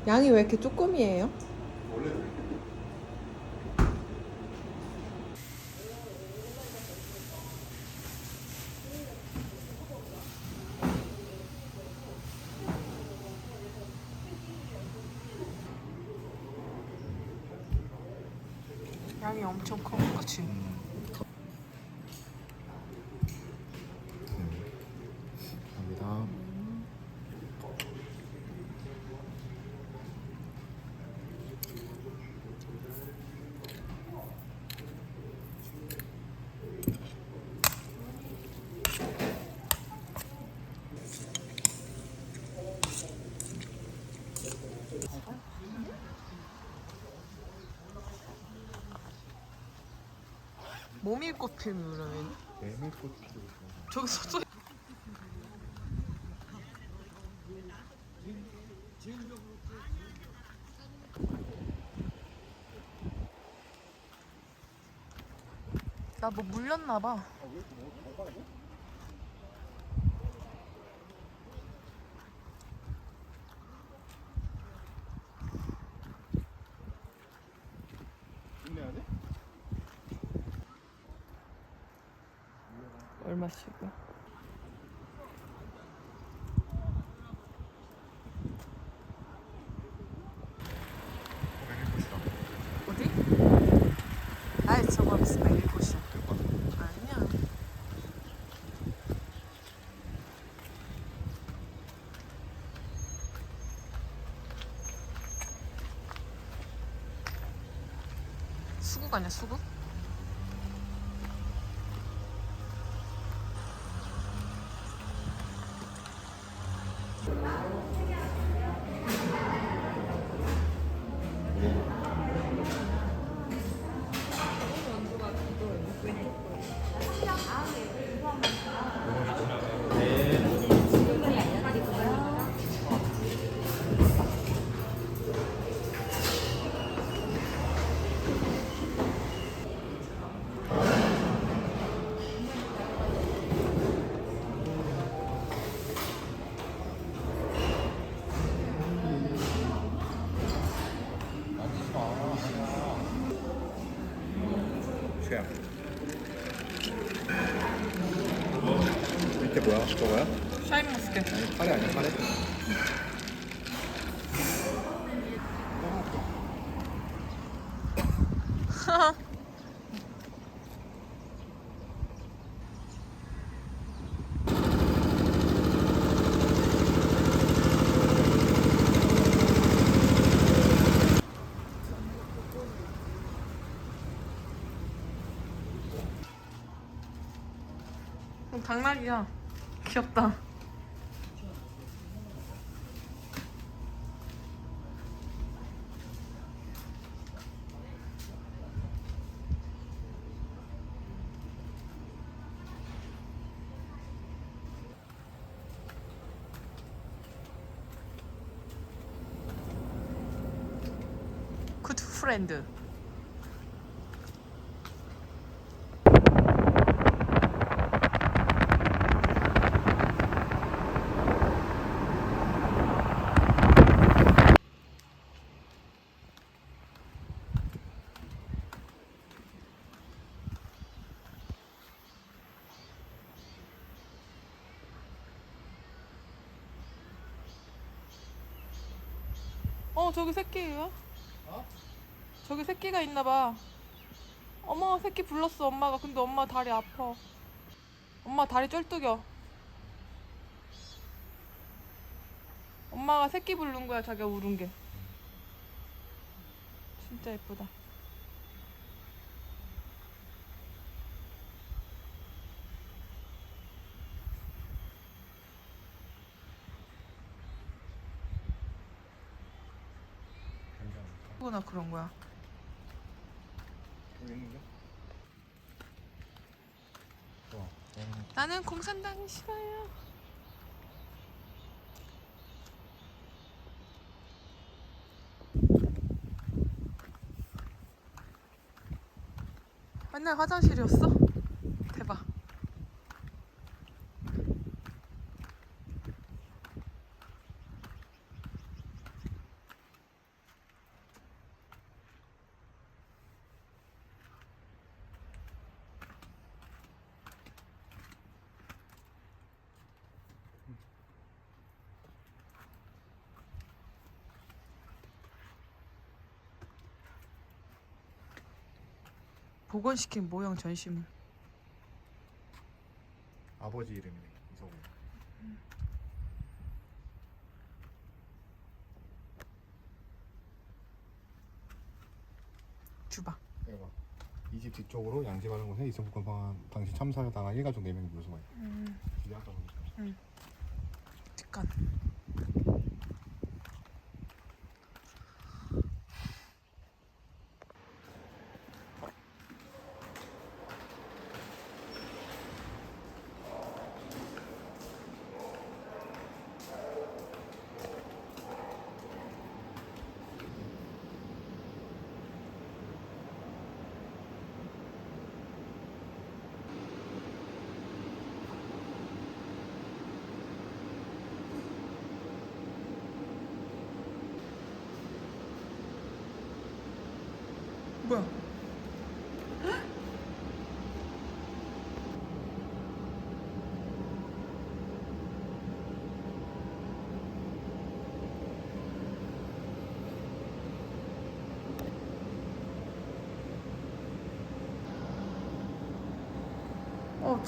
양이 왜 이렇게 조금이에요? 원래 양이 엄청 커, 그치? 감사합니다. 모밀꽃 필요면 메밀꽃 필요. 저기서 저 나 뭐 물렸나봐. 끝내야 돼? 얼마씩이야? 어디? 아이 저거 무슨 메밀꽃이야. 아니야. 수국 아니야 수국? 최악. 밑에 뭐야? 저거야? 샤인머스켓. 카레 아니야 카레? 당나귀야. 귀엽다. 굿 프렌드. 저기 새끼야? 어? 저기 새끼가 있나봐. 어머 새끼 불렀어 엄마가. 근데 엄마 다리 아파. 엄마 다리 쩔뚝여. 엄마가 새끼 부른 거야 자기가 울은 게. 진짜 예쁘다. 누구나 그런 거야. 여기 있는데? 좋아. 나는 공산당이 싫어요. 맨날 화장실이었어? 복원시킨 모형 전시문. 아버지 이름이네. 이서구. 주방. 이거 봐. 이 집 뒤쪽으로 양지바른 곳에 이승북헌 당시 참사에 당한 일가족 4명이 묘소가 있다. 이게 아까 보니까. 뒷간. 뭐야? 어.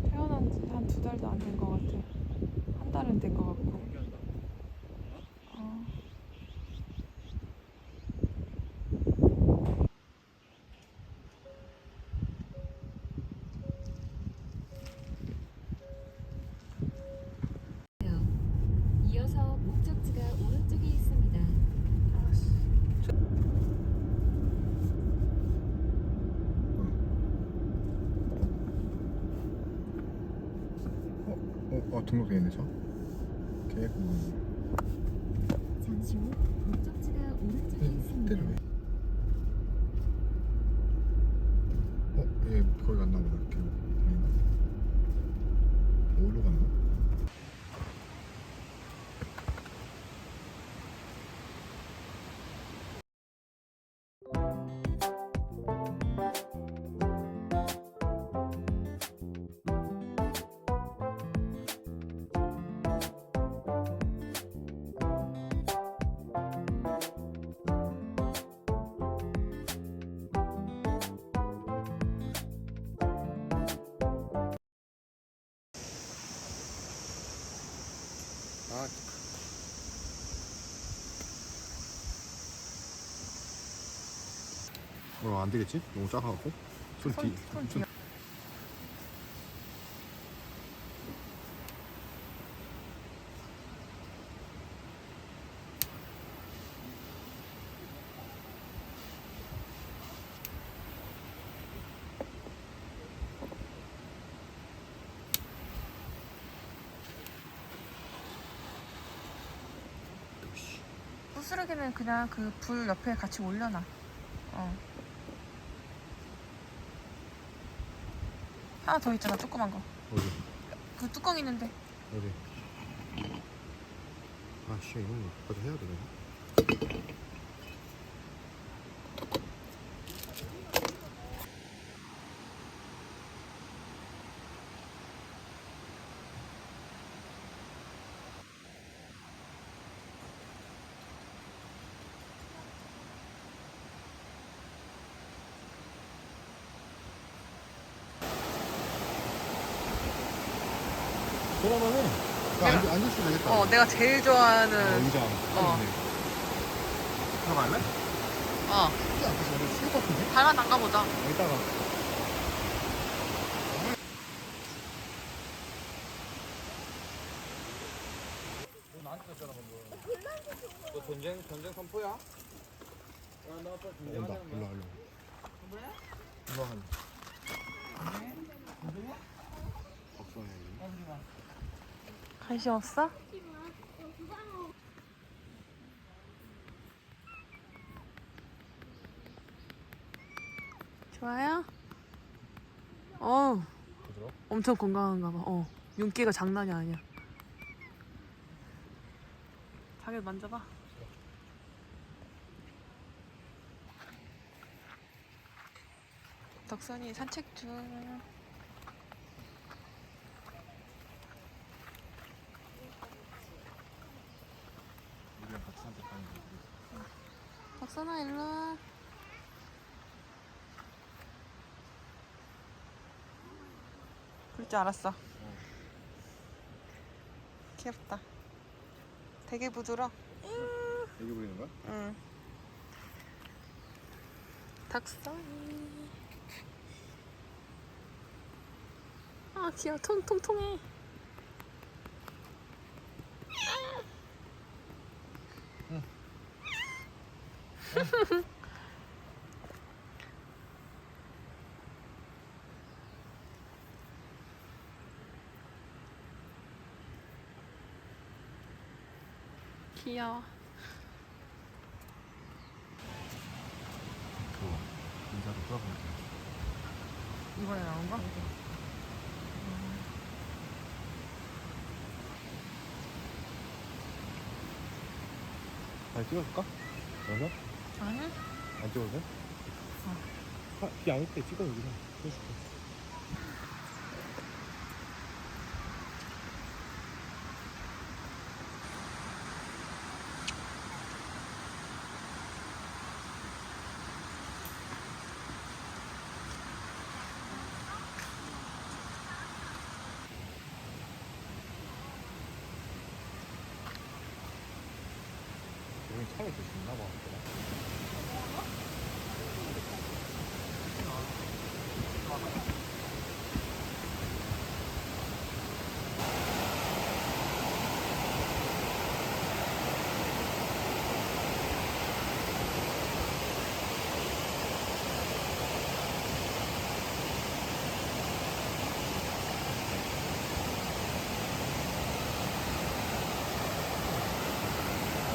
태어난 지 한 2달도 안 된 것 같아. 한 달은 된 것 같고. 어. 이어서 목적지가 오른쪽에 있습니다. 등록돼 있네 저. 개구리. 잠시 후 목적지가 오른쪽에 있습니다. 때려 왜? 얘 거기 갔나 보다. 개구. 아닌가? 어디로 갔나? 아, 안 되겠지? 너무 작아갖고. 손 뒤. 손 뒤에. 부스러기는 그냥 그 불 옆에 같이 올려놔. 어. 하나 더 있잖아, 조그만 거. 어디? 그 뚜껑 있는데. 어디? 아, 씨, 이건 뭐까지 해야 되나? 그러면은 앉을 수 되겠다. 내가 제일 좋아하는. 의자. 들어갈래? 쉽지 않겠어. 오늘 쉴것 같은데? 발만 담가보자. 이따가. 너 전쟁 선포야? 야, 너 아빠 온다. 전쟁하자는 일로 거야? 와, 일로 와. 일로 한. 박선혜. 관심 없어? 좋아요? 부드러? 엄청 건강한가 봐. 윤기가 장난이 아니야. 자기 만져봐. 덕선이 산책 중. 우리랑 같이 산책하는 거. 덕선아 일로 와. 그럴 줄 알았어. 귀엽다. 되게 부드러. 애교 부리는 거야? 응. 덕선이. 아 귀여워. 통통해. 귀여워. 좋아. 인사도 풀어보면 돼. 이번에 나온 거? 잘 찍어줄까? 여기서? 아니? 안 찍어도 돼? 비안 올 때 찍어 여기서. 찍어줄게. 여기 차에 들수 있나 봐.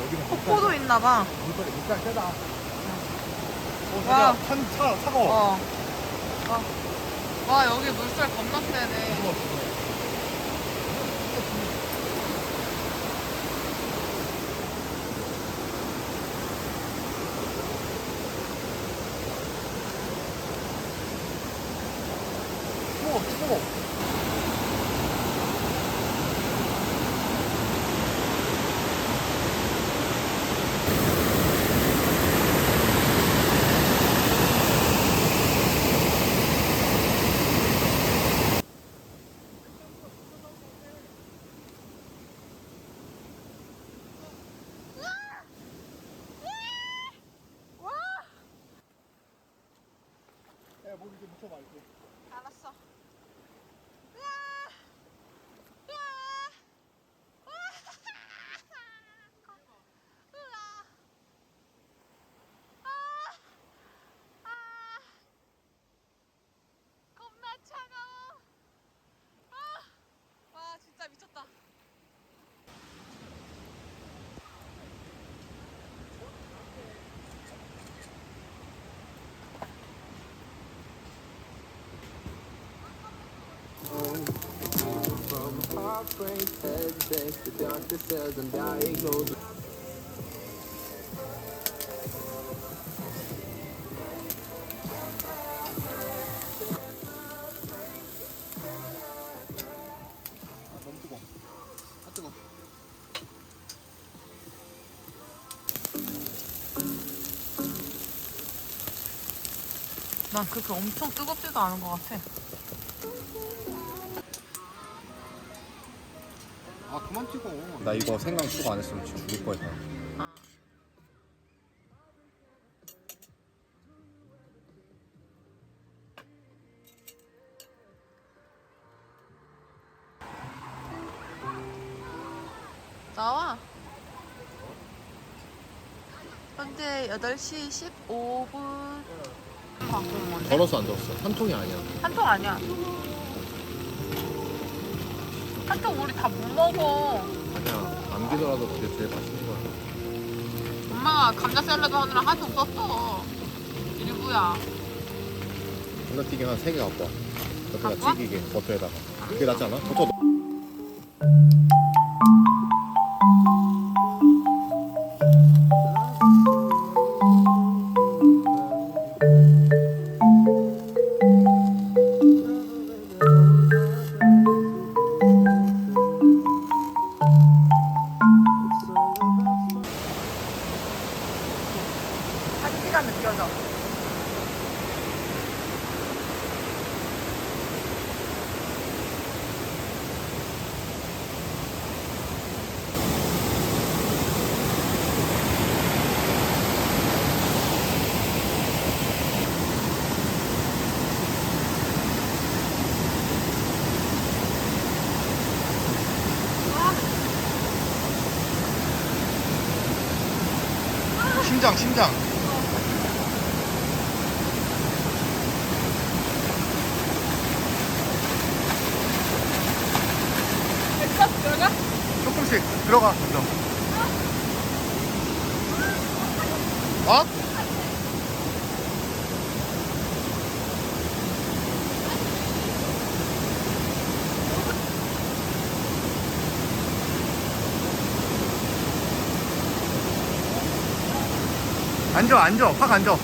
여기는 폭포도 있나봐. 물살 세다. 와. 차가워. 와 여기 물살 겁나 세네. 추워. 야, 뭐 이렇게 묻혀봐, 이렇게. 알았어. 겁나 차가워. 와 진짜 미쳤다. Heartbreak, hesitate, the doctor says I'm diagnosed. 너무 뜨거워. 뜨거워. 난 그렇게 엄청 뜨겁지도 않은 것 같아. 아, 그만 찍어. 나 이거 생강 추가 안 했으면 진짜 죽을 뻔했다. 나와. 현재 8시 15분. 방금 뭔데? 덜어서 안 덜었어. 한 통이 아니야. 한 통 아니야. 한 통 우리 다 못 먹어. 아니야. 안 비더라도 그게 제일 맛있는 거야. 엄마가 감자 샐러드 하느라 한 통 썼어. 일부야. 감자튀김 한 3개 갖고 와. 갖고 와? 옆에다 튀기게 버터에다가. 그게 낫지 않아? 버터 넣- 한시가 느껴져. 심장. 됐어? 들어가? 조금씩 들어가 먼저. 어? 앉아. 확 앉아.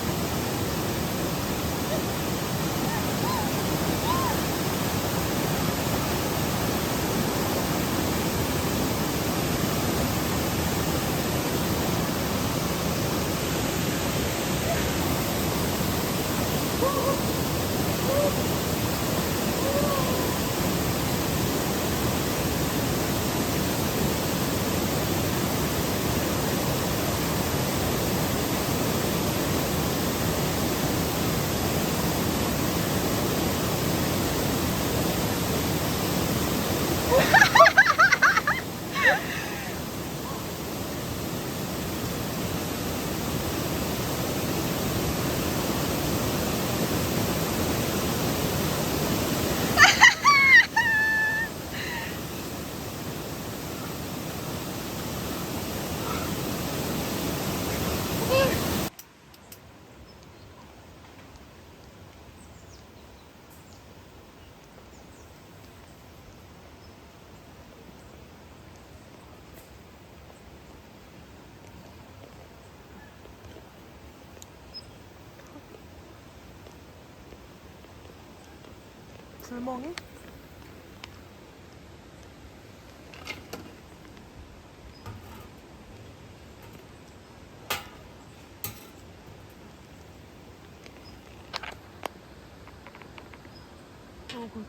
불멍이? 그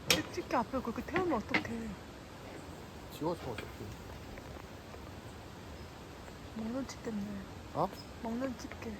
찍찍이 앞에 그렇게 태우면 어떡해. 지워서 어차피. 먹는 집게인데. 어? 먹는 집게.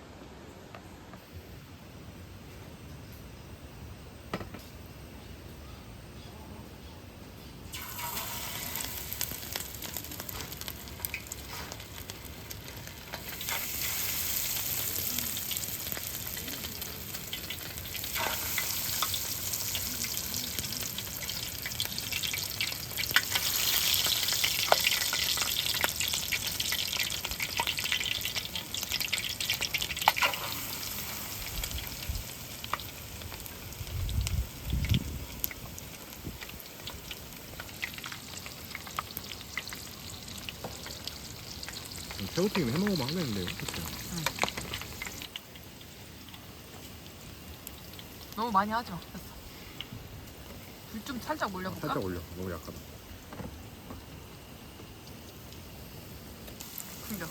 새우튀김 해먹으면 하겠는데요? 그쵸? 너무 많이 하지 마. 됐어. 불 좀 살짝 올려볼까? 살짝 올려. 너무 약하다. 풀려.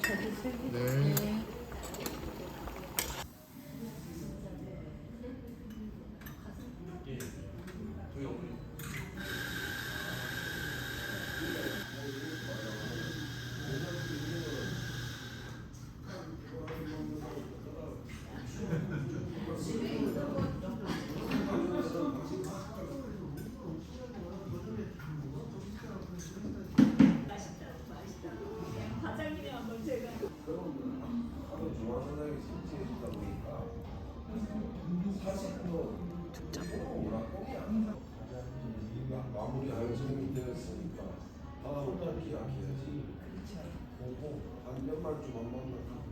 네. 마무리 안정이 되었으니까 다음 달 기약해야지. 보고 한 연말쯤 한 만나.